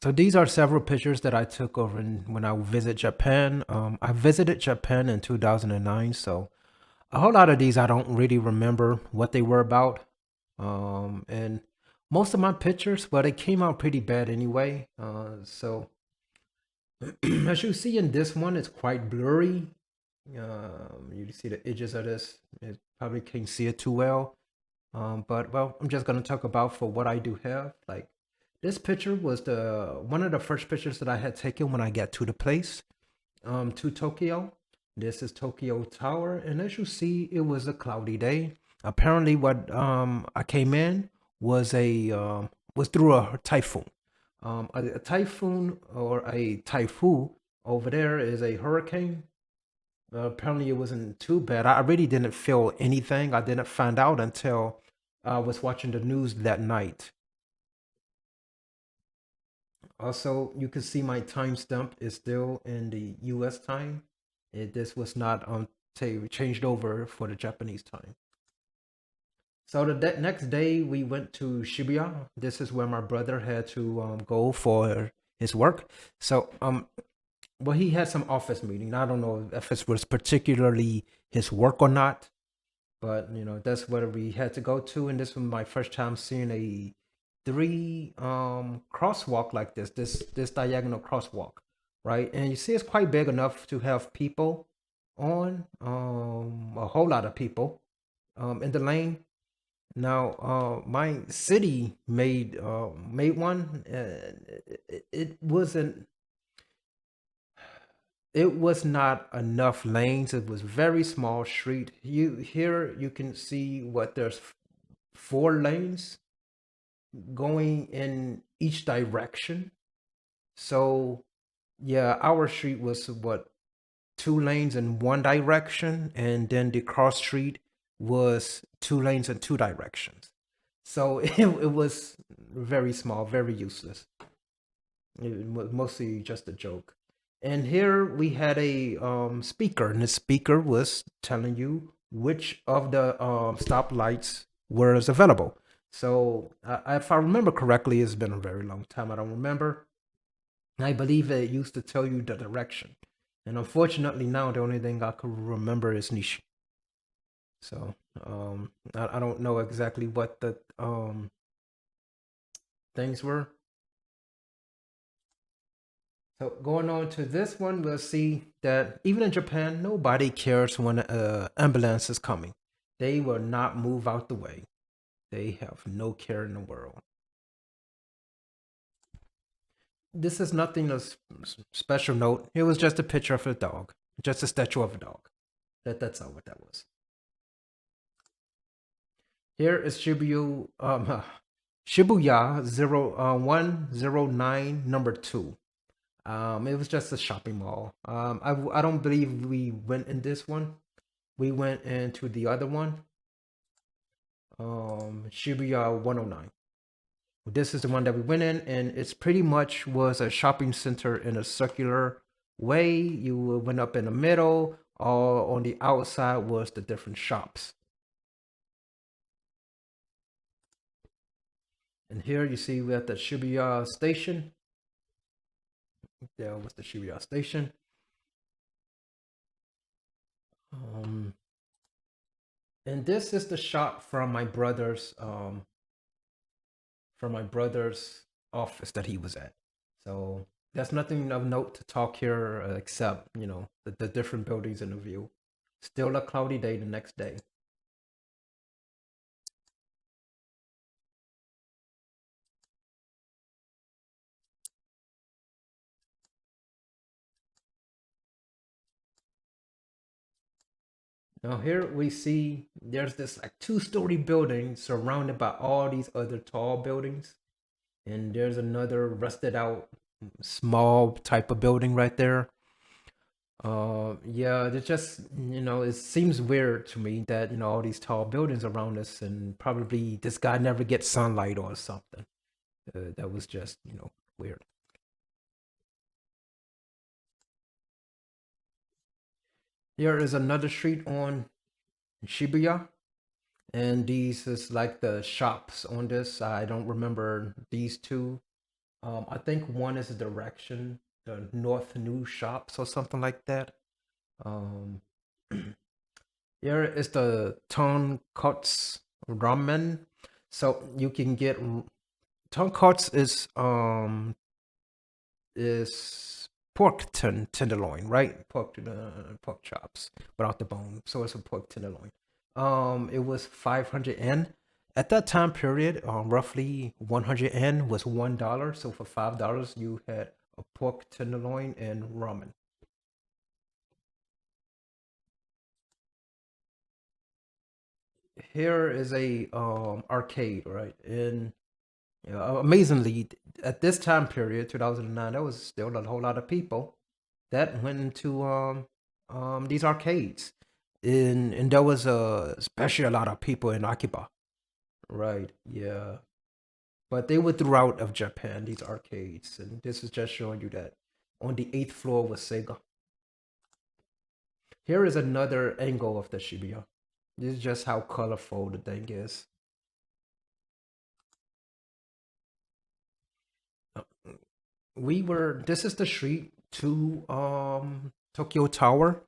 So these are several pictures that I took when I visit Japan. I visited Japan in 2009, so a whole lot of these I don't really remember what they were about. And most of my pictures, well, they came out pretty bad anyway. So as you see in this one, it's quite blurry. You see the edges of this. You probably can't see it too well. But well, I'm just gonna talk about for what I do have. Like this picture was the one of the first pictures that I had taken when I got to the place, to Tokyo. This is Tokyo Tower, and as you see, it was a cloudy day. Apparently, what I came in was a was through a typhoon. A typhoon or a typhoon over there is a hurricane. Apparently, it wasn't too bad. I really didn't feel anything. I didn't find out until I was watching the news that night. Also, you can see my timestamp is still in the U.S. time. This was not changed over for the Japanese time. So the next day we went to Shibuya. This is where my brother had to go for his work. So well, he had some office meeting. I don't know if it was particularly his work or not, but that's where we had to go to, and this was my first time seeing a three crosswalk like this diagonal crosswalk, right? And you see it's quite big enough to have people on, a whole lot of people in the lane. Now my city made one. It wasn't, it was not enough lanes. It was very small street. You can see what there's four lanes going in each direction. So yeah, our street was what, two lanes in one direction, and then the cross street was two lanes in two directions. So it was very small, very useless. It was mostly just a joke. And here we had a speaker, and the speaker was telling you which of the stoplights was available. So if I remember correctly, it's been a very long time. I don't remember. I believe it used to tell you the direction. And unfortunately, now the only thing I could remember is Nishi. So I don't know exactly what the things were. So going on to this one, we'll see that even in Japan, nobody cares when an ambulance is coming. They will not move out the way. They have no care in the world. This is nothing of special note. It was just a picture of a dog, just a statue of a dog. That's all what that was. Here is Shibuya 109 number 2. It was just a shopping mall. I don't believe we went in this one. We went into the other one, Shibuya 109. This is the one that we went in, and it's pretty much was a shopping center in a circular way. You went up in the middle, or on the outside was the different shops. And here you see we at the Shibuya station. There was the Shibuya station. And this is the shot from my brother's office that he was at. So there's nothing of note to talk here except the different buildings in the view. Still a cloudy day the next day. Now here we see there's this like two-story building surrounded by all these other tall buildings, and there's another rusted out small type of building right there. Yeah, it just it seems weird to me that all these tall buildings around us, and probably this guy never gets sunlight or something. That was just weird. There is another street on Shibuya, and these is like the shops on this. I don't remember these two. I think one is a direction, the North New Shops or something like that. Um, Here is the tonkotsu ramen. So you can get tonkotsu is pork tenderloin, right? Pork chops without the bone. So it's a pork tenderloin. It was 500 yen. At that time period, roughly 100 yen was $1. So for $5, you had a pork tenderloin and ramen. Here is a arcade, right? And amazingly, at this time period, 2009, there was still a whole lot of people that went into these arcades, and there was especially a lot of people in Akiba, right? Yeah, but they were throughout of Japan, these arcades, and this is just showing you that on the eighth floor was Sega. Here is another angle of the Shibuya. This is just how colorful the thing is. Uh, We were. This is the street to Tokyo Tower.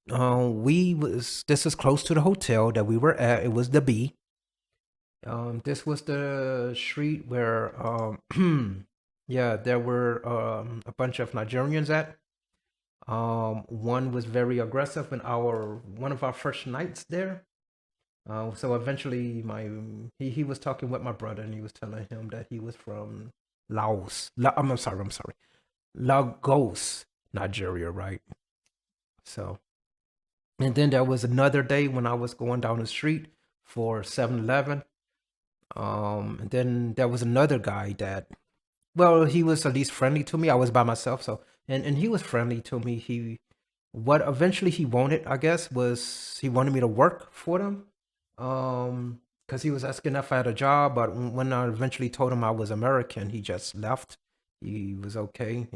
We was. This is close to the hotel that we were at. It was the B. This was the street where yeah, there were a bunch of Nigerians at. One was very aggressive in our one of our first nights there. So eventually, he was talking with my brother, and he was telling him that he was from Laos. I'm sorry, Lagos, Nigeria, right? So, and then there was another day when I was going down the street for 7-Eleven. And then there was another guy that, well, he was at least friendly to me. I was by myself, so and he was friendly to me. What eventually he wanted, I guess, was he wanted me to work for them. Because he was asking if I had a job, but when I eventually told him I was American, he just left. He was okay.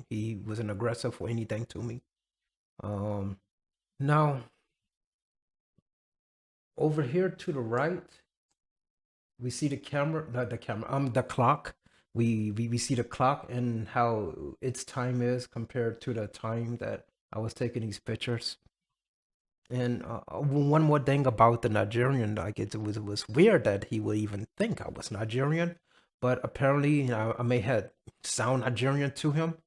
He wasn't aggressive or anything to me. Um, Now over here to the right, we see the camera, not the camera, the clock. We see the clock and how its time is compared to the time that I was taking these pictures. And one more thing about the Nigerian, like it was weird that he would even think I was Nigerian, but apparently, I may have sound Nigerian to him.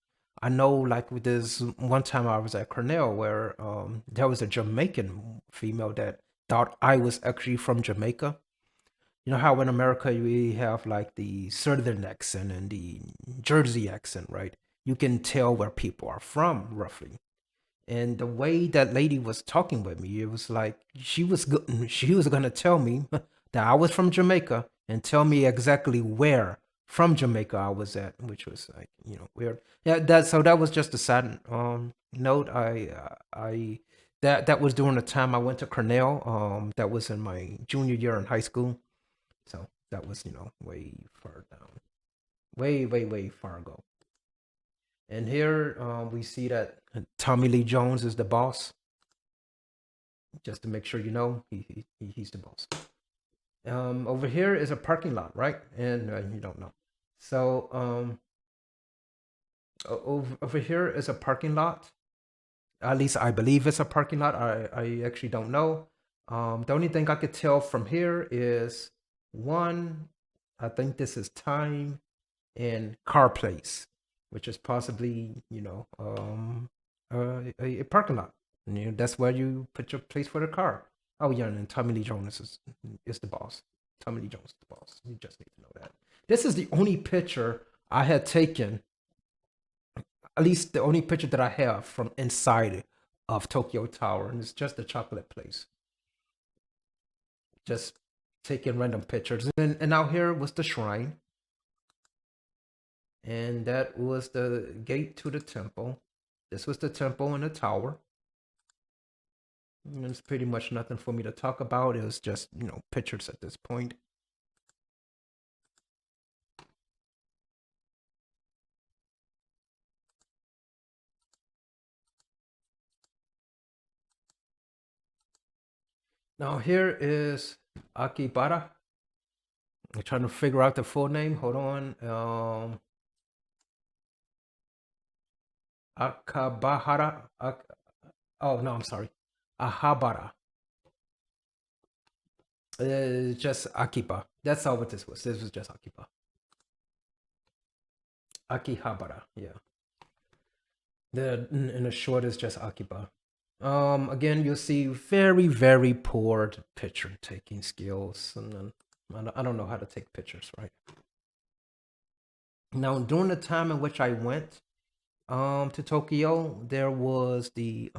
I know, like with this one time I was at Cornell, where there was a Jamaican female that thought I was actually from Jamaica. You know how in America we have like the Southern accent and the Jersey accent, right? You can tell where people are from roughly. And the way that lady was talking with me, it was like she was gonna tell me that I was from Jamaica and tell me exactly where from Jamaica I was at, which was like, weird. Yeah, that was just a sad note. I that was during the time I went to Cornell. That was in my junior year in high school. So that was, way far down, way far ago. And here we see that Tommy Lee Jones is the boss. Just to make sure you know, he's the boss. Over here is a parking lot, right? And you don't know. So over here is a parking lot. At least I believe it's a parking lot. I actually don't know. The only thing I could tell from here is one. I think this is time and car place, which is possibly a parking lot. And, that's where you put your place for the car. Oh yeah, and Tommy Lee Jones is the boss. Tommy Lee Jones is the boss. You just need to know that. This is the only picture I had taken, at least the only picture that I have from inside of Tokyo Tower, and it's just a chocolate place. Just taking random pictures. And out here was the shrine, and that was the gate to the temple. This was the temple and the tower. And it's pretty much nothing for me to talk about. It was just, pictures at this point. Now here is Akibara. I'm trying to figure out the full name. Hold on. Akabahara. Oh no, I'm sorry. Ahabara. Just Akiba. That's all what this was. This was just Akiba. Akihabara. Yeah. The in the short is just Akiba. Again, you'll see very, very poor picture taking skills, and then I don't know how to take pictures, right? Now, during the time in which I went to Tokyo, there was the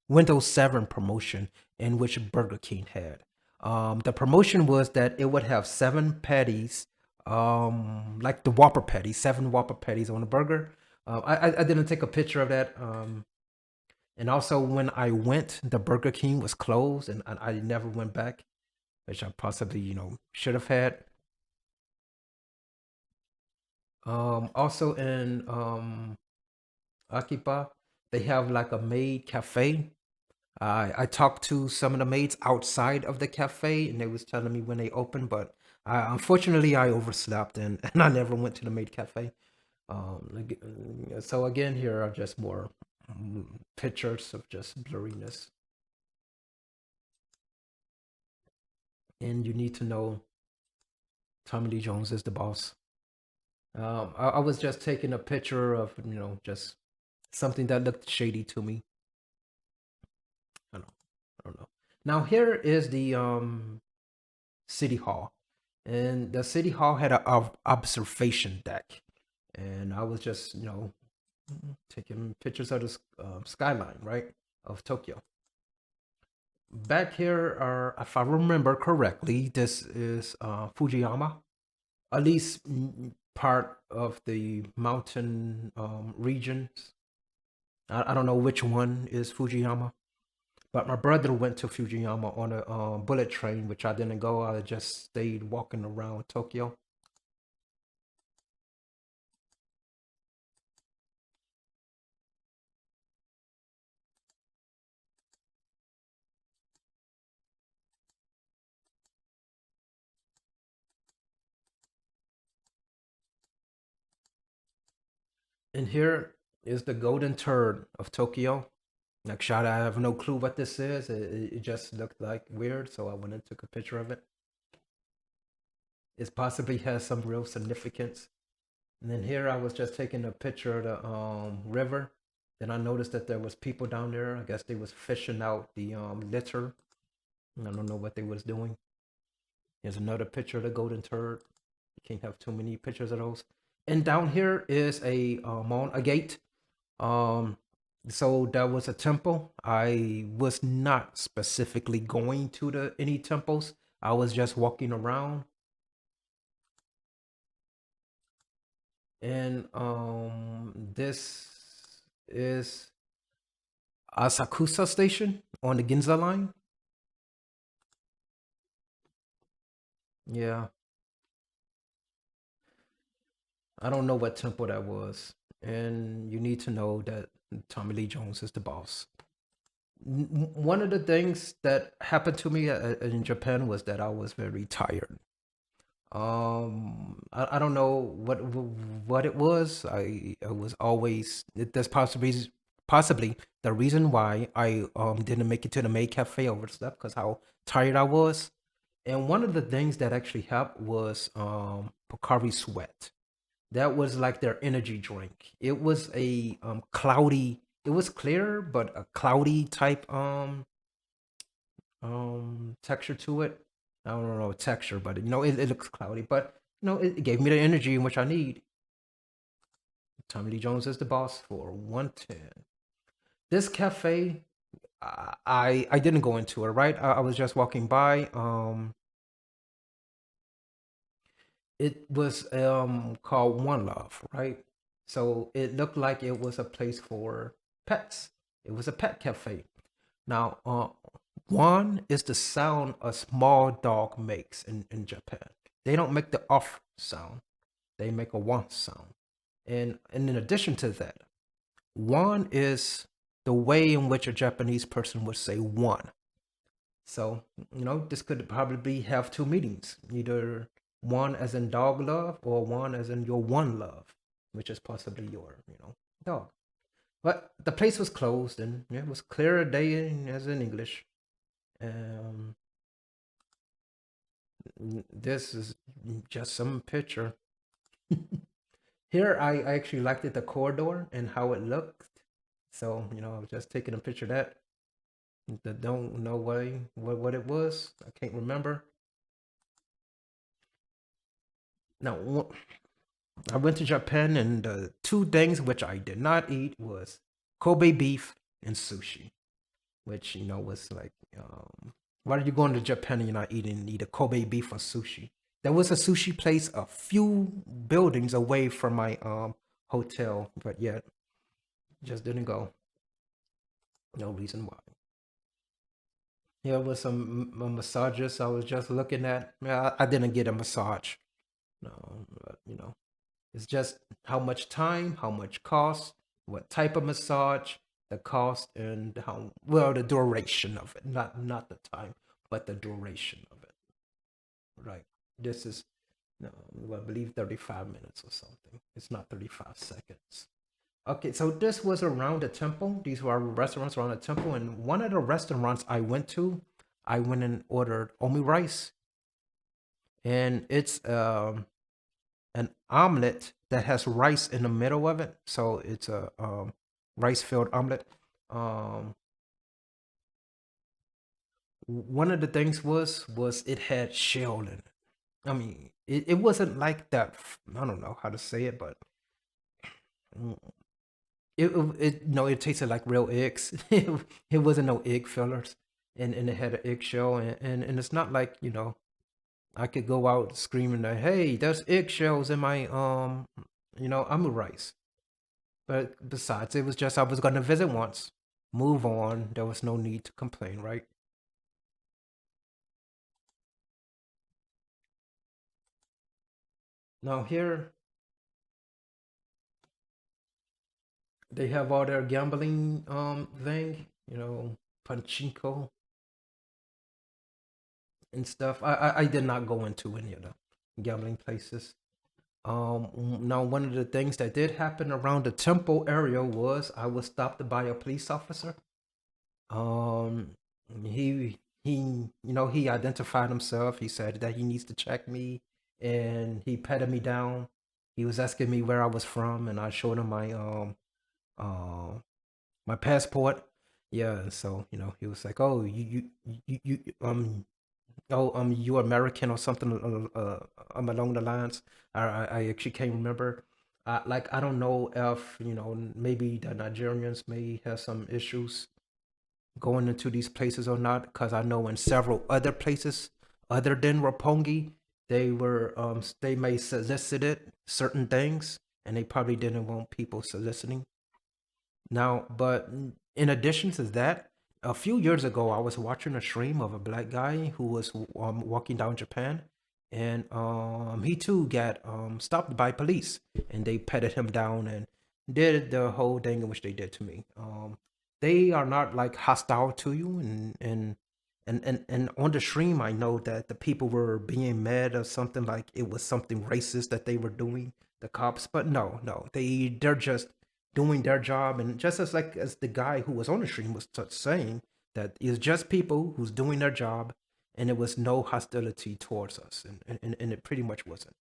Windows 7 promotion in which Burger King had. The promotion was that it would have seven patties, like the Whopper patties, seven Whopper patties on a burger. I didn't take a picture of that. And also, when I went, the Burger King was closed, and I never went back, which I possibly, should have had. Also in Akiba, they have like a maid cafe. I talked to some of the maids outside of the cafe, and they was telling me when they opened, but unfortunately I overslept and I never went to the maid cafe. So again, here are just more pictures of just blurriness, and you need to know Tommy Lee Jones is the boss. I was just taking a picture of just something that looked shady to me. I don't, I don't know. Now here is the city hall, and the city hall had a observation deck, and I was just taking pictures of the skyline, right, of Tokyo. Back here are, if I remember correctly, this is Fujiyama, at least part of the mountain regions. I don't know which one is Fujiyama, but my brother went to Fujiyama on a bullet train, which I didn't go. I just stayed walking around Tokyo. And here is the golden turd of Tokyo. Like, shot, I have no clue what this is. It just looked like weird, so I went and took a picture of it. It possibly has some real significance. And then here I was just taking a picture of the river. Then I noticed that there was people down there. I guess they was fishing out the litter. I don't know what they was doing. Here's another picture of the golden turd. You can't have too many pictures of those. And down here is a gate. Um, so that was a temple. I was not specifically going to the any temples. I was just walking around. And this is Asakusa Station on the Ginza line. Yeah, I don't know what temple that was. And you need to know that Tommy Lee Jones is the boss. One of the things that happened to me in Japan was that I was very tired. I don't know what it was. I was always that's possibly the reason why I didn't make it to the maid cafe over stuff because how tired I was. And one of the things that actually helped was Pocari Sweat. That was like their energy drink. It was a cloudy. It was clear, but a cloudy type texture to it. I don't know texture, but it looks cloudy. But it gave me the energy in which I need. Tommy Lee Jones is the boss for 110. This cafe, I didn't go into it, right? I was just walking by. It was called One Love, right? So it looked like it was a place for pets. It was a pet cafe. Now, one is the sound a small dog makes in Japan. They don't make the off sound. They make a one sound. And in addition to that, one is the way in which a Japanese person would say one. So, this could probably have two meanings. Either one as in dog love or one as in your one love, which is possibly your, dog. But the place was closed, and it was clear day as in English. Um, this is just some picture. Here, I actually liked it, the corridor and how it looked. So, I was just taking a picture of that. Don't know what it was. I can't remember. Now, I went to Japan, and the two things which I did not eat was Kobe beef and sushi, which was like, why are you going to Japan and you're not eating either Kobe beef or sushi? There was a sushi place a few buildings away from my hotel, but yet just didn't go. No reason why. Yeah, with some massages I was just looking at. Yeah, I didn't get a massage. No, but, it's just how much time, how much cost, what type of massage, the cost, and how well the duration of it. Not the time, but the duration of it. Right. This is, no, I believe 35 minutes or something. It's not 35 seconds. Okay, so this was around the temple. These were restaurants around the temple, and one of the restaurants I went to, I went and ordered omi rice, and it's an omelet that has rice in the middle of it. So it's a rice filled omelet. Um, one of the things was it had shell in it. I mean, it wasn't like that. I don't know how to say it, but mm, it no, it tasted like real eggs. It wasn't no egg fillers, and it had an eggshell, and it's not like I could go out screaming that, hey, there's eggshells in my omelet rice. But besides, it was just I was gonna visit once, move on. There was no need to complain, right? Now here they have all their gambling thing, pachinko and stuff. I did not go into any of the gambling places. Now one of the things that did happen around the temple area was I was stopped by a police officer. Um, he identified himself. He said that he needs to check me, and he patted me down. He was asking me where I was from, and I showed him uh my passport. Yeah, and so he was like, "Oh, you American or something along the lines." I actually can't remember. Like I don't know if maybe the Nigerians may have some issues going into these places or not, because I know in several other places other than Rapongi, they may solicited certain things, and they probably didn't want people soliciting. Now, but in addition to that, a few years ago, I was watching a stream of a black guy who was walking down Japan, and he too got stopped by police, and they patted him down and did the whole thing in which they did to me. They are not like hostile to you, and on the stream, I know that the people were being mad or something like it was something racist that they were doing, the cops, but no, they're just doing their job, and just as the guy who was on the stream was saying that it's just people who's doing their job, and it was no hostility towards us, and it pretty much wasn't.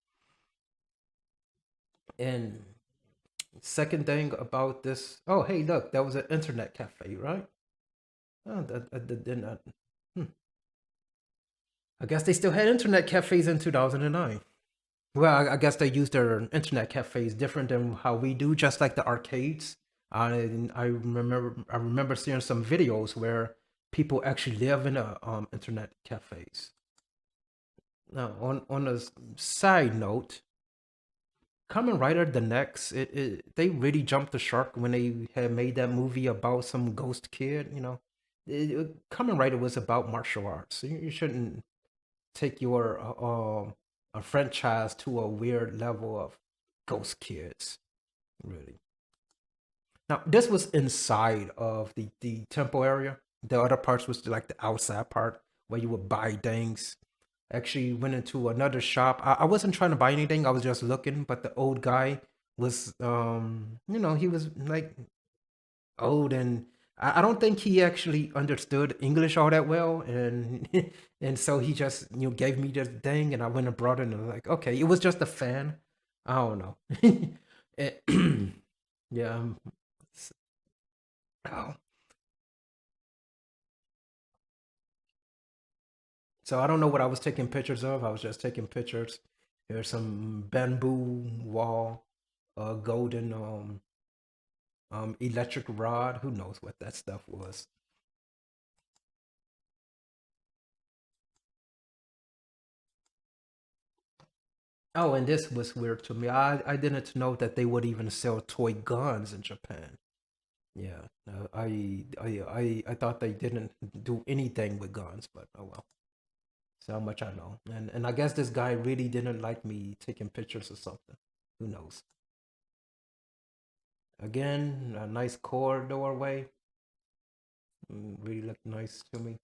And second thing about this, oh hey, look, that was an internet cafe, right? Oh, that did not. Hmm. I guess they still had internet cafes in 2009. Well, I guess they use their internet cafes different than how we do, just like the arcades. I remember seeing some videos where people actually live in a internet cafes. Now, on a side note, Kamen Rider the next, they really jumped the shark when they had made that movie about some ghost kid. Kamen Rider was about martial arts. So you shouldn't take your a franchise to a weird level of ghost kids, really. Now this was inside of the temple area. The other parts was like the outside part where you would buy things. Actually went into another shop. I wasn't trying to buy anything, I was just looking, but the old guy was he was like old, and I don't think he actually understood English all that well, and and so he just gave me this thing, and I went and brought it, and I was like, okay, it was just a fan. I don't know. Eh, yeah. Oh. So I don't know what I was taking pictures of. I was just taking pictures. There's some bamboo wall, golden electric rod. Who knows what that stuff was? Oh, and this was weird to me. I didn't know that they would even sell toy guns in Japan. Yeah, I thought they didn't do anything with guns, but oh well. So how much I know, and I guess this guy really didn't like me taking pictures or something. Who knows? Again, a nice corridor way. Really looked nice to me.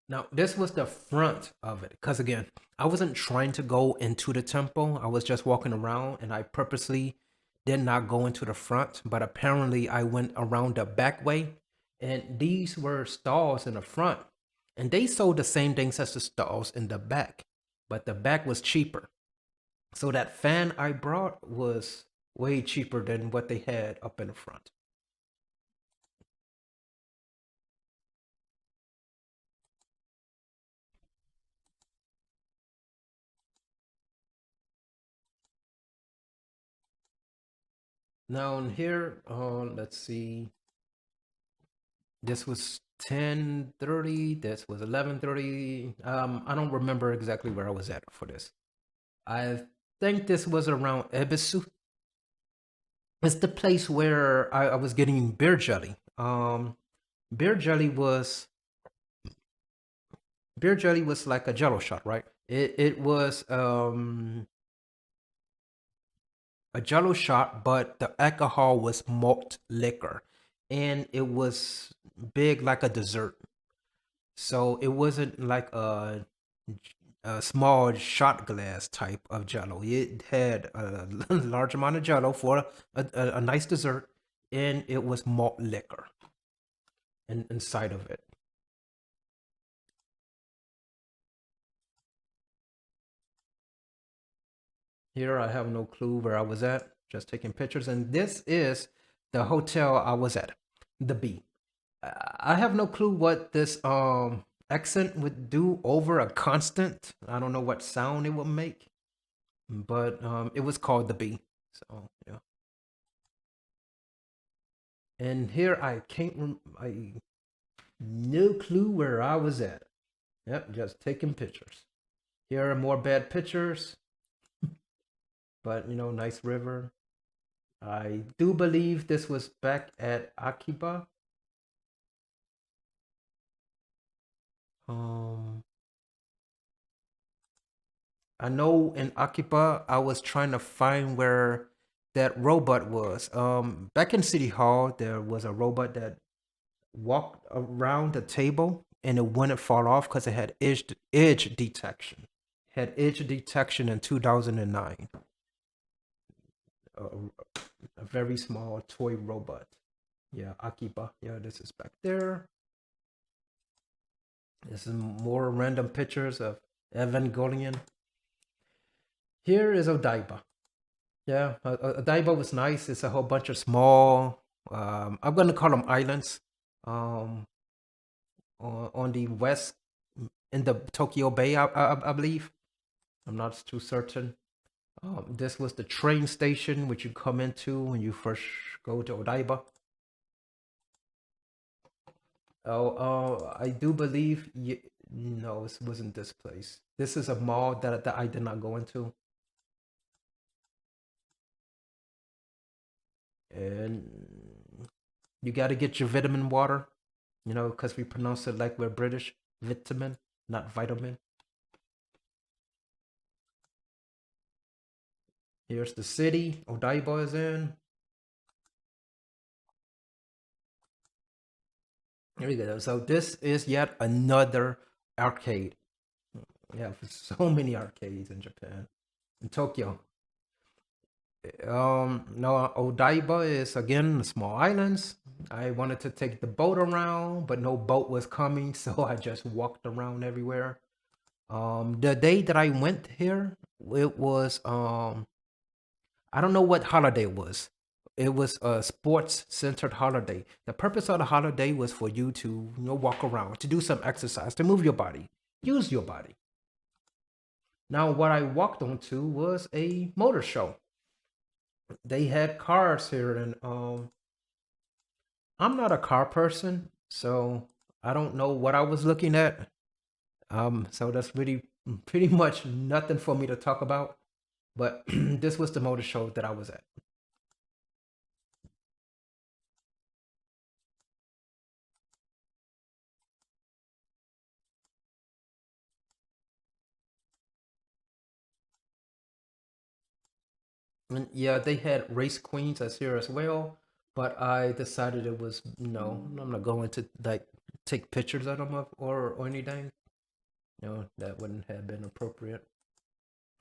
Now, this was the front of it. Because again, I wasn't trying to go into the temple. I was just walking around and I purposely did not go into the front. But apparently, I went around the back way. And these were stalls in the front. And they sold the same things as the stalls in the back. But the back was cheaper. So that fan I brought was way cheaper than what they had up in the front. Now, in here, let's see. This was 10:30. This was 11:30. I don't remember exactly where I was at for this. I think this was around Ebisu. It's the place where I was getting beer jelly. Beer jelly was beer jelly was like a Jello shot, right? It was a Jello shot, but the alcohol was malt liquor, and it was big like a dessert. So it wasn't like a small shot glass type of Jello. It had a large amount of Jello for a nice dessert, and it was malt liquor inside of it. Here I have no clue where I was at, just taking pictures. And this is the hotel I was at, the B. I have no clue what this accent would do over a constant. I don't know what sound it would make, but it was called the B. So yeah. And here I can't. I no clue where I was at. Yep, just taking pictures. Here are more bad pictures, but nice river. I do believe this was back at Akiba. Um, I know in Akiba, I was trying to find where that robot was. Back in City Hall, there was a robot that walked around the table and it wouldn't fall off because it had edge detection. Had edge detection in 2009. A, a very small toy robot. Yeah, Akiba. Yeah, this is back there. This is more random pictures of Evangelion. Here is Odaiba. Yeah, Odaiba was nice. It's a whole bunch of small, I'm going to call them islands, um, on the west, in the Tokyo Bay, I believe. I'm not too certain. This was the train station which you come into when you first go to Odaiba. Oh, I do believe no, it wasn't this place. This is a mall that I did not go into, and you got to get your vitamin water, because we pronounce it like we're British, vitamin, not vitamin. Here's the city Odaiba is in. Here we go. So this is yet another arcade. We have so many arcades in Japan. In Tokyo. No, Odaiba is again the small islands. I wanted to take the boat around, but no boat was coming, so I just walked around everywhere. The day that I went here, it was I don't know what holiday it was. It was a sports centered holiday. The purpose of the holiday was for you to walk around, to do some exercise, to move your body, use your body. Now, what I walked onto was a motor show. They had cars here, and I'm not a car person, so I don't know what I was looking at. So that's really pretty much nothing for me to talk about. But this was the motor show that I was at. And yeah, they had race queens as here as well, but I decided it was no, I'm not going to like take pictures of them or anything. No, that wouldn't have been appropriate.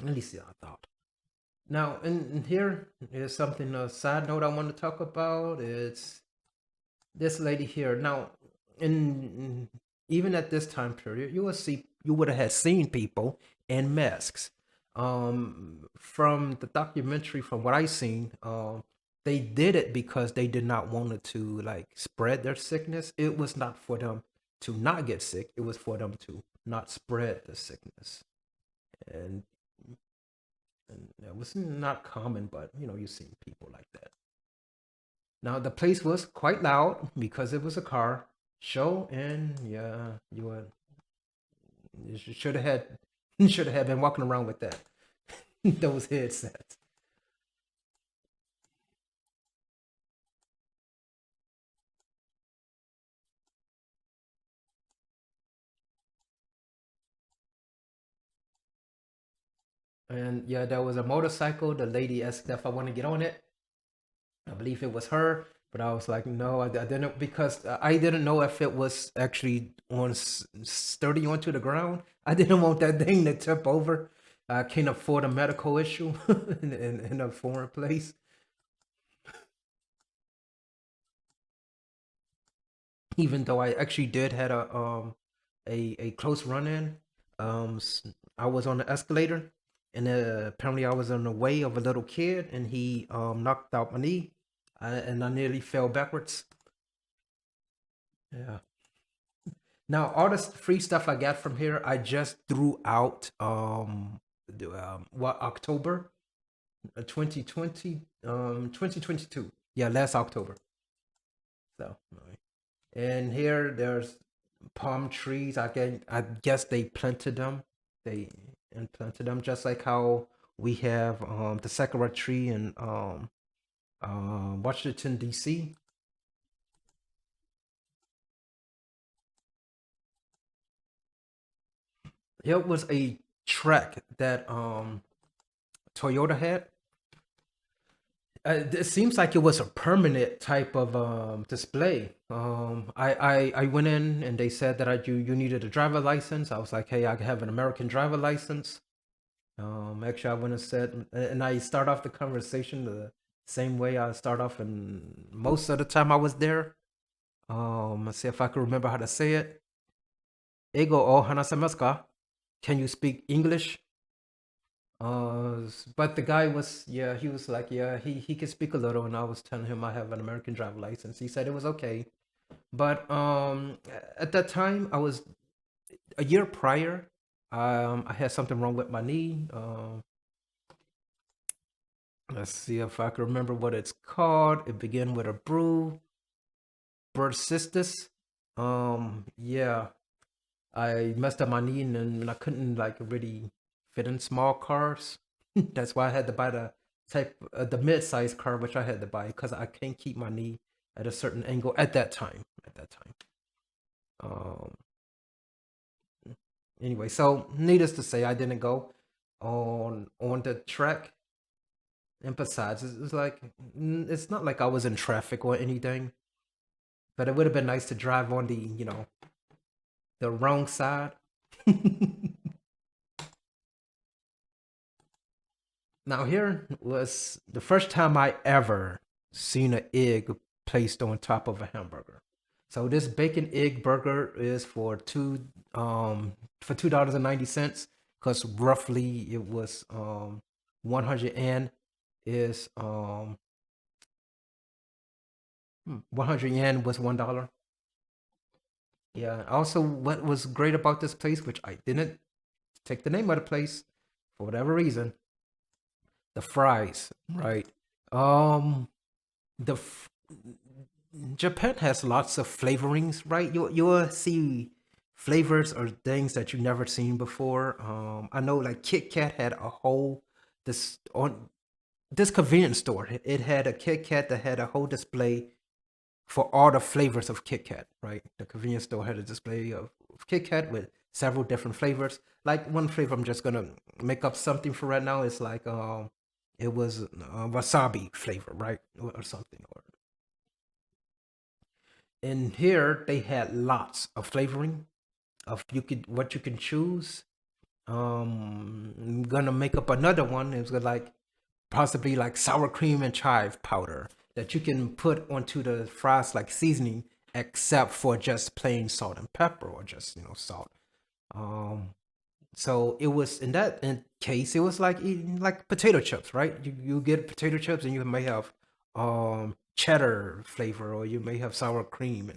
At least I thought. Now, in here is something a side note I want to talk about. It's this lady here. Now, in even at this time period, you would have seen people in masks. From the documentary, from what I seen, they did it because they did not want it to like spread their sickness. It was not for them to not get sick. It was for them to not spread the sickness. And and it was not common, but you've seen people like that. Now the place was quite loud because it was a car show, and yeah, you should have had should have been walking around with that those headsets. And yeah, there was a motorcycle. The lady asked if I want to get on it. I believe it was her, but I was like, no, I didn't because I didn't know if it was actually on sturdy onto the ground. I didn't want that thing to tip over. I can't afford a medical issue in a foreign place. Even though I actually did had a close run in. I was on the escalator, and apparently I was in the way of a little kid, and he knocked out my knee, and I nearly fell backwards. Yeah. Now all the free stuff I got from here, I just threw out. What October, 2020, 2022. Yeah, last October. So, and here there's palm trees. I guess they planted them. They implanted them just like how we have the sakura tree in Washington D.C. It was a track that Toyota had. It seems like it was a permanent type of display. I went in and they said that you needed a driver license. I was like, hey, I have an American driver license. Actually, I went and said, and I start off the conversation the same way I start off, and most of the time I was there. Let's see if I can remember how to say it. Ego o hanasemasu ka? Can you speak English? But the guy was, yeah, he was like, yeah, he could speak a little, and I was telling him I have an American driver license. He said it was okay, but at that time I was a year prior. I had something wrong with my knee. Let's see if I can remember what it's called. It began with a brew, bursitis. Yeah, I messed up my knee, and I couldn't like really fit in small cars. That's why I had to buy the mid-sized car, which I had to buy because I can't keep my knee at a certain angle at that time. At that time. Um. Anyway, so needless to say, I didn't go on the track. And besides, it's like it's not like I was in traffic or anything. but it would have been nice to drive on the, the wrong side. Now here was the first time I ever seen an egg placed on top of a hamburger. So this bacon egg burger is for $2.90, because roughly it was 100 yen is 100 yen was $1. Yeah. Also, what was great about this place, which I didn't take the name of the place for whatever reason, the fries, right? Um, the f- Japan has lots of flavorings, right? You'll see flavors or things that you've never seen before. I know like Kit Kat had a whole this on this convenience store. It had a Kit Kat that had a whole display for all the flavors of Kit Kat, right? The convenience store had a display of Kit Kat with several different flavors. Like one flavor, I'm just gonna make up something for right now. It's like it was wasabi flavor, right, or something. Or in here they had lots of flavoring of you could what you can choose. I'm gonna make up another one. It was like possibly like sour cream and chive powder that you can put onto the fries like seasoning, except for just plain salt and pepper or just salt. Um, so it was in case it was like eating like potato chips, right? You get potato chips and you may have cheddar flavor, or you may have sour cream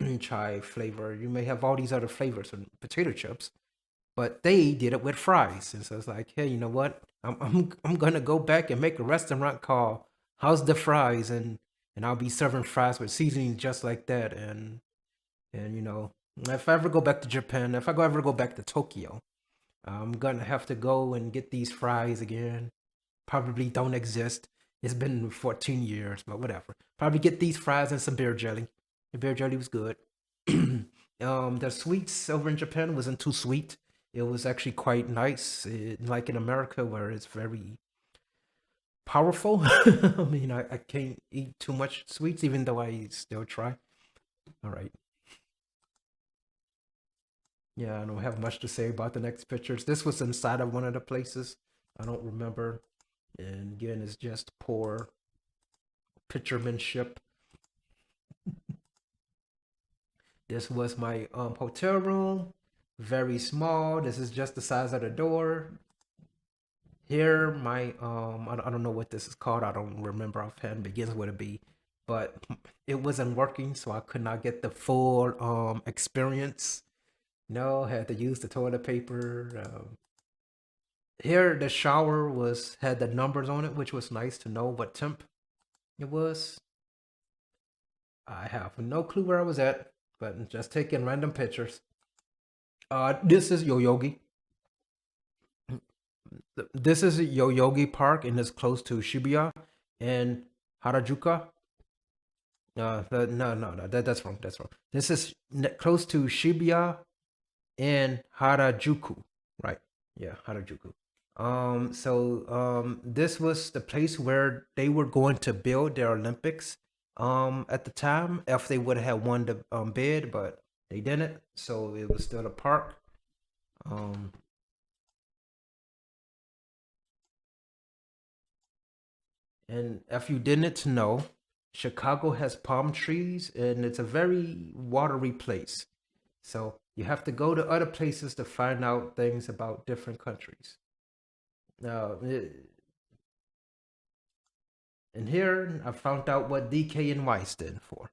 and chive flavor. You may have all these other flavors in potato chips, but they did it with fries. And so it's like, hey, you know what? I'm gonna go back and make a restaurant called How's the Fries, and I'll be serving fries with seasoning just like that. And if I ever go back to Japan, if I ever go back to Tokyo, I'm gonna have to go and get these fries again. Probably don't exist. It's been 14 years, but whatever. Probably get these fries and some beer jelly. The beer jelly was good. The sweets over in Japan wasn't too sweet. It was actually quite nice, like in America, where it's very powerful. I mean, I can't eat too much sweets, even though I still try. All right. Yeah, I don't have much to say about the next pictures. This was inside of one of the places. I don't remember. And again, it's just poor picturemanship. This was my hotel room. Very small. This is just the size of the door. Here, my I don't know what this is called. I don't remember offhand. Begins with a B, but it wasn't working, so I could not get the full experience. No, had to use the toilet paper. Here, the shower was had the numbers on it, which was nice to know what temp it was. I have no clue where I was at, but just taking random pictures. This is Yoyogi. This is Yoyogi Park, and it's close to Shibuya and Harajuku. No, that's wrong. That's wrong. This is close to Shibuya and Harajuku, right? Yeah, Harajuku. This was the place where they were going to build their Olympics. At the time, if they would have won the bid, but they didn't, so it was still a park. Um, And if you didn't know, Chicago has palm trees and it's a very watery place. So you have to go to other places to find out things about different countries. Now, and here I found out what DKNY stand for.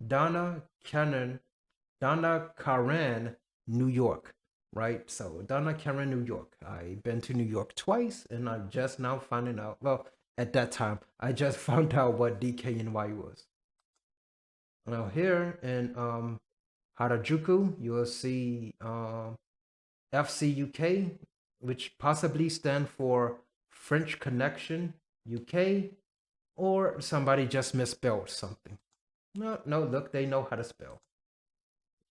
Donna Cannon, Donna Karen, New York, right? So Donna Karen, New York. I've been to New York twice, and I'm just now finding out. Well, at that time, I just found out what DKNY was. Now here in Harajuku, you will see FCUK, which possibly stand for French Connection UK, or somebody just misspelled something. No, no, look, they know how to spell.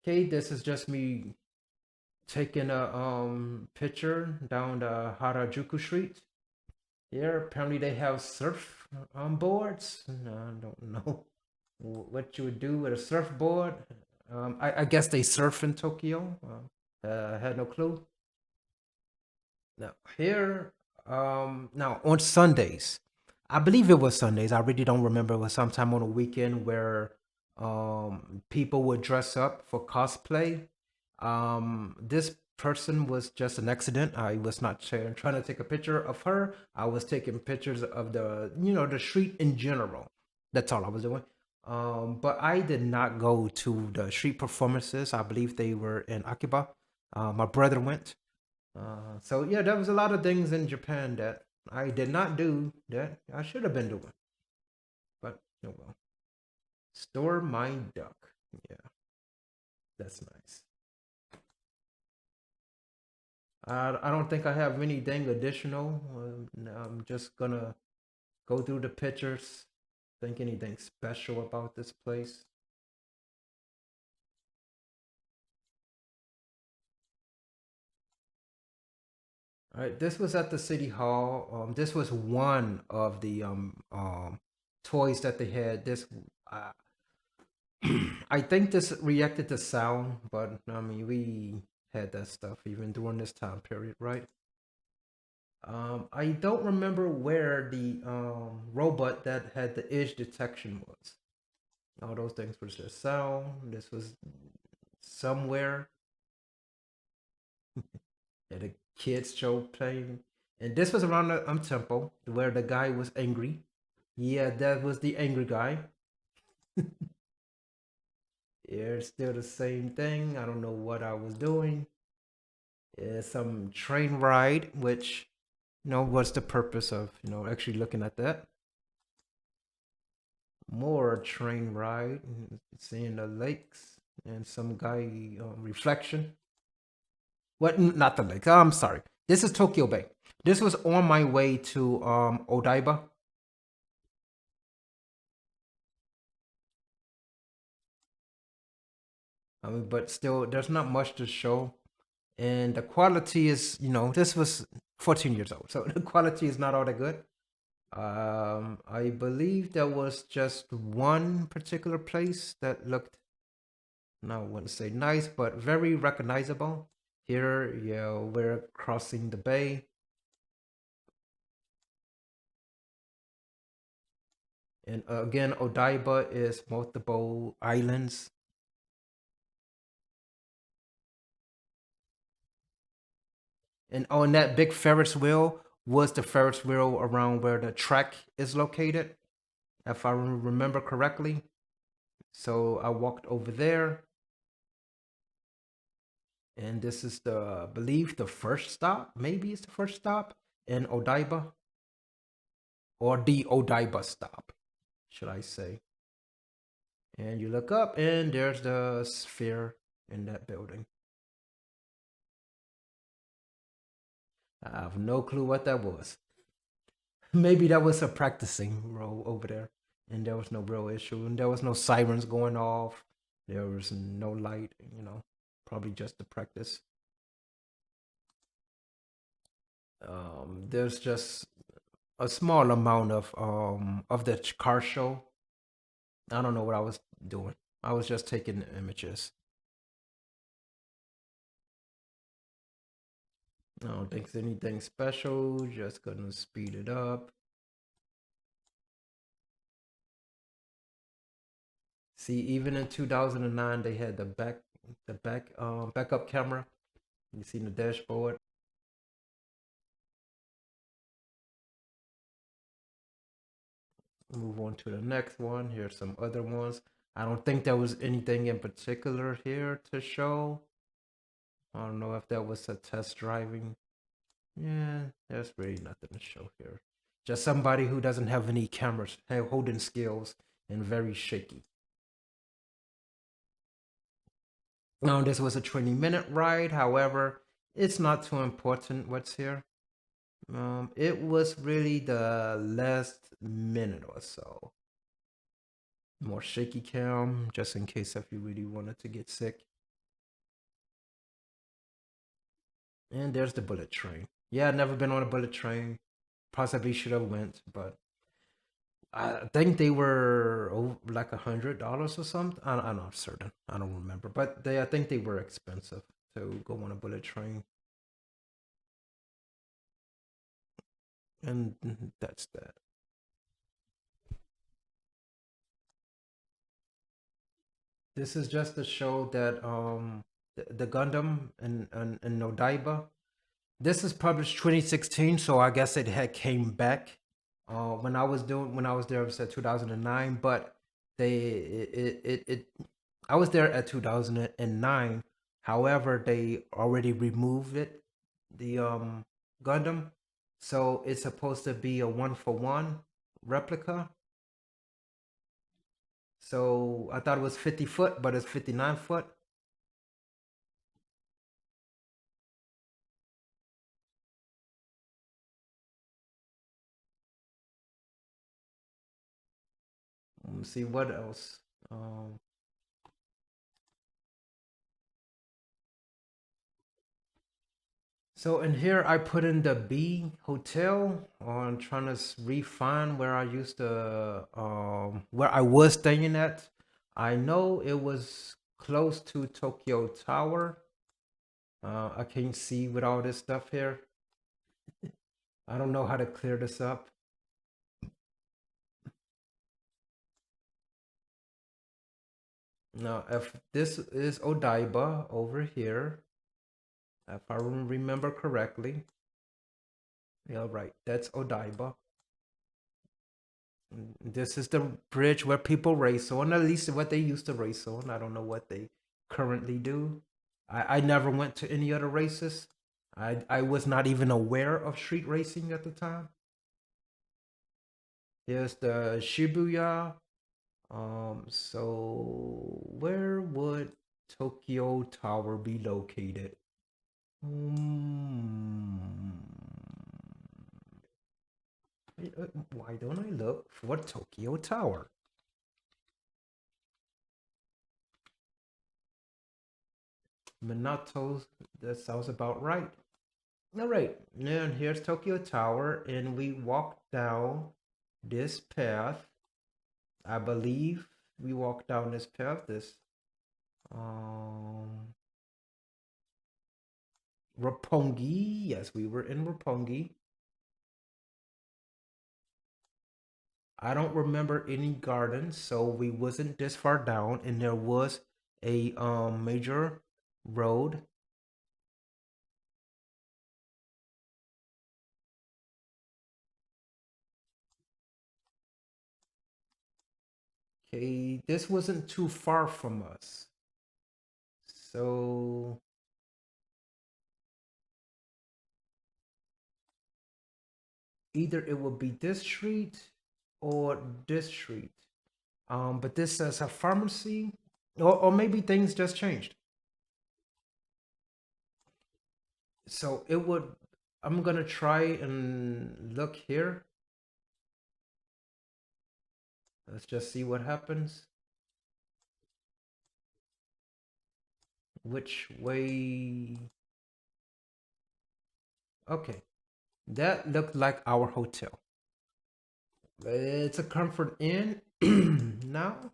Okay, this is just me taking a picture down the Harajuku Street. Here, apparently they have surf boards. No, I don't know. what you would do with a surfboard. I guess they surf in Tokyo. I had no clue. Now here, now on Sundays, I believe it was Sundays. I really don't remember. It was sometime on a weekend where people would dress up for cosplay. This person was just an accident. I was not trying to take a picture of her. I was taking pictures of the street in general. That's all I was doing. But I did not go to the street performances. I believe they were in Akiba. My brother went. So yeah, there was a lot of things in Japan that I did not do that I should have been doing. But oh well. Store my duck. Yeah, that's nice. I don't think I have anything additional. I'm just gonna go through the pictures. Think anything special about this place? All right, this was at the city hall. This was one of the toys that they had. This uh, I think this reacted to sound, but I mean we had that stuff even during this time period, right? I don't remember where the robot that had the edge detection was. All those things was just sound. This was somewhere at a kids show playing, and this was around the temple where the guy was angry. Yeah, that was the angry guy. It's still the same thing. I don't know what I was doing. Some train ride, which what's the purpose of actually looking at that? More train ride, seeing the lakes and some guy reflection. What? Not the lakes. I'm sorry. This is Tokyo Bay. This was on my way to Odaiba. I mean, but still, there's not much to show, and the quality is, this was 14 years old, so the quality is not all that good. I believe there was just one particular place that looked, no, I wouldn't say nice, but very recognizable. Here, yeah, we're crossing the bay, and again, Odaiba is multiple islands, and on that big Ferris wheel was the Ferris wheel around where the track is located, if I remember correctly. So I walked over there, and this is I believe the first stop. Maybe it's the first stop in Odaiba, or the Odaiba stop, should I say? And you look up, and there's the sphere in that building. I have no clue what that was. Maybe that was a practicing role over there, and there was no real issue, and there was no sirens going off. There was no light, probably just the practice. There's just a small amount of the car show. I don't know what I was doing. I was just taking images. I don't think it's anything special. Just gonna speed it up. See, even in 2009, they had the backup camera. You see the dashboard. Move on to the next one. Here's some other ones. I don't think there was anything in particular here to show. I don't know if that was a test driving. Yeah, there's really nothing to show here. Just somebody who doesn't have any cameras, holding skills, and very shaky. Now, this was a 20-minute ride. However, it's not too important what's here. It was really the last minute or so. More shaky cam, just in case if you really wanted to get sick. And there's the bullet train. Yeah, I've never been on a bullet train. Possibly should have went, but I think they were like $100 or something. I'm not certain. I don't remember, but I think they were expensive to go on a bullet train, and that's that. This is just to show that the Gundam and Odaiba. This is published 2016, so I guess it had came back. When I was there, it was at 2009, but it I was there at 2009. However, they already removed it, the Gundam, so it's supposed to be a one for one replica. So I thought it was 50 foot, but it's 59 foot. Let me see what else. Um, So in here, I put in the B hotel on trying to refine where I used to, where I was staying at. I know it was close to Tokyo Tower. I can't see with all this stuff here. I don't know how to clear this up. Now, if this is Odaiba over here, if I remember correctly, yeah, right, that's Odaiba. This is the bridge where people race on, at least what they used to race on. I don't know what they currently do. I never went to any other races. I was not even aware of street racing at the time. Here's the Shibuya. So where would Tokyo Tower be located? Hmm. Why don't I look for Tokyo Tower? Minato, that sounds about right. All right, and here's Tokyo Tower, and we walk down this path. I believe we walk down this path. This um Roppongi. Yes, we were in Roppongi. I don't remember any gardens, so we wasn't this far down, and there was a major road. Okay, this wasn't too far from us. So either it would be this street or this street. But this says a pharmacy, or maybe things just changed. So it would. I'm gonna try and look here. Let's just see what happens. Which way? Okay, that looked like our hotel. It's a Comfort Inn now.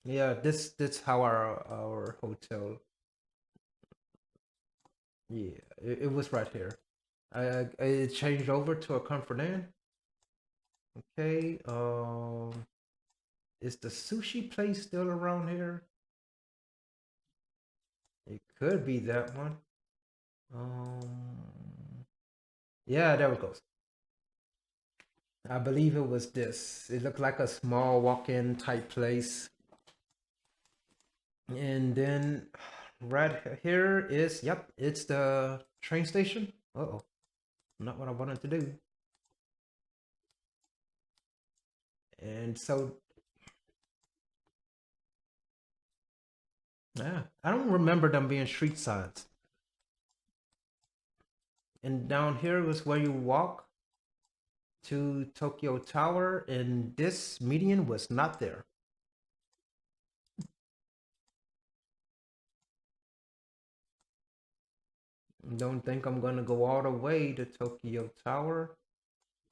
Yeah, this how our hotel. Yeah, it was right here. It changed over to a Comfort Inn. Okay. Is the sushi place still around here? It could be that one. Yeah, there it goes. I believe it was this. It looked like a small walk-in type place. And then right here is, yep, it's the train station. Uh-oh, not what I wanted to do. And so, yeah, I don't remember them being street signs. And down here was where you walk to Tokyo Tower, and this median was not there. Don't think I'm gonna go all the way to Tokyo Tower.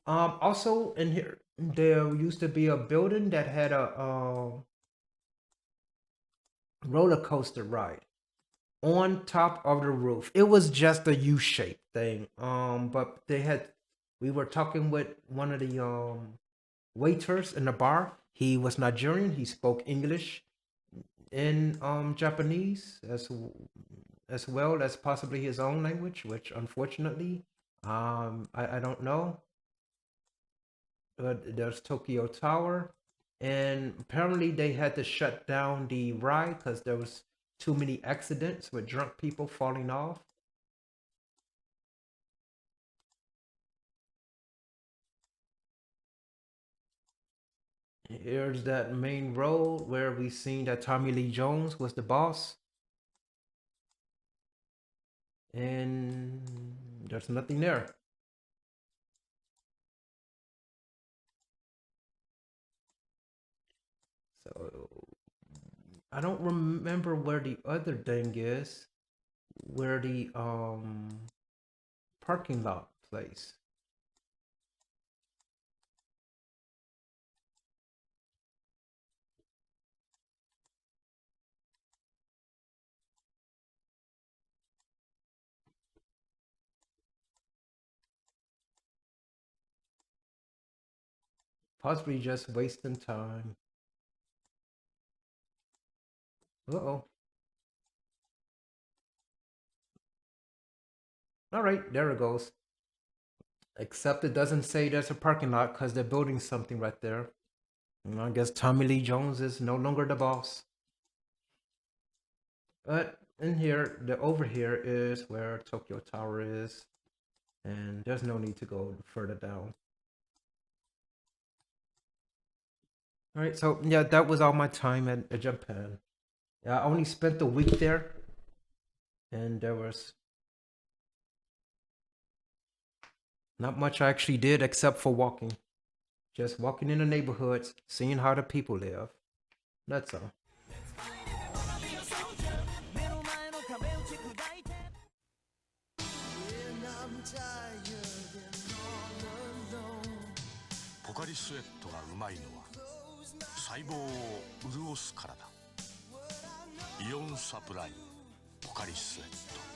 Also in here, there used to be a building that had a roller coaster ride on top of the roof. It was just a U-shaped thing. But we were talking with one of the waiters in the bar. He was Nigerian. He spoke English and Japanese as well as possibly his own language, which unfortunately I don't know. But there's Tokyo Tower, and apparently they had to shut down the ride because there was too many accidents with drunk people falling off. Here's that main road where we seen that Tommy Lee Jones was the boss, and there's nothing there. So I don't remember where the other thing is, where the parking lot place. Possibly just wasting time. Uh-oh. All right, there it goes. Except it doesn't say there's a parking lot because they're building something right there. And I guess Tommy Lee Jones is no longer the boss. But in here, the over here is where Tokyo Tower is. And there's no need to go further down. All right, so yeah, that was all my time at Japan. Yeah, I only spent a week there, and there was not much I actually did except for walking. Just walking in the neighborhoods, seeing how the people live. That's all. Ion Supply ポカリスエット